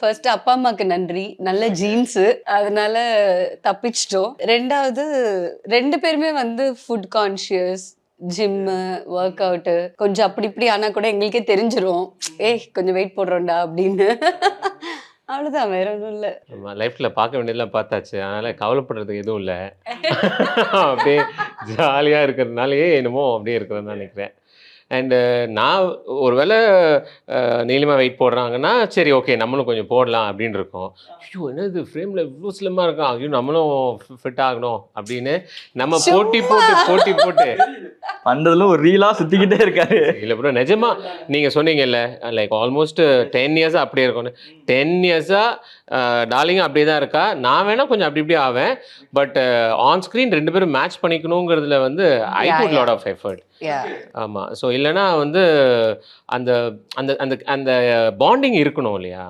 First அப்பா அம்மாக்கு நன்றி. நல்ல ஜீன்ஸு. அதனால தப்பிச்சிட்டோம். 2வது 2 பேருமே வந்து food conscious. Gym, work out கொஞ்சம் அப்படி இப்படி ஆனா கூட எங்களுக்கே தெரிஞ்சிரும். ஏய் கொஞ்சம் வெயிட் போடுறோம்டா அப்படின்னு. அவ்வளோதான் வேற ஒண்ணும் இல்ல. நம்ம லைஃப்ல பார்க்க வேண்டியதெல்லாம் பார்த்தாச்சு. அதனால கவலைப்படுறதுக்கு எதுவும் இல்ல. அப்படியே ஜாலியா இருக்கிறதுனாலயே என்னமோ அப்படியே இருக்கிறேன்னு தான் நினைக்கிறேன். அண்டு நான் ஒரு வேளை நீலிமா வெயிட் போடுறாங்கன்னா, சரி ஓகே நம்மளும் கொஞ்சம் போடலாம் அப்படின்னு இருக்கோம். ஐயோ! என்னது ஃப்ரேமில் இவ்வளோ ஸ்லிம்மா இருக்கான். ஐயோ! நம்மளும் ஃபிட் ஆகணும் அப்படின்னு நம்ம போட்டி போட்டு பண்றதுல ஒரு ரீலா சுத்திக்கிட்டே இருக்காரு. இல்லை ப்ரோ நிஜமா நீங்கள் சொன்னீங்கல்ல லைக் ஆல்மோஸ்ட் 10 இயர்ஸாக அப்படியே இருக்கும்னு. 10 இயர்ஸாக டார்லிங்கும் அப்படியே தான் இருக்கா. நான் வேணால் கொஞ்சம் அப்படி இப்படி ஆவேன். பட் ஆன் ஸ்க்ரீன் 2 பேரும் மேட்ச் பண்ணிக்கணுங்கிறதுல வந்து I put lot of effort. ஆமாம். ஸோ இல்லைன்னா வந்து அந்த அந்த அந்த அந்த பாண்டிங் இருக்கணும் இல்லையா?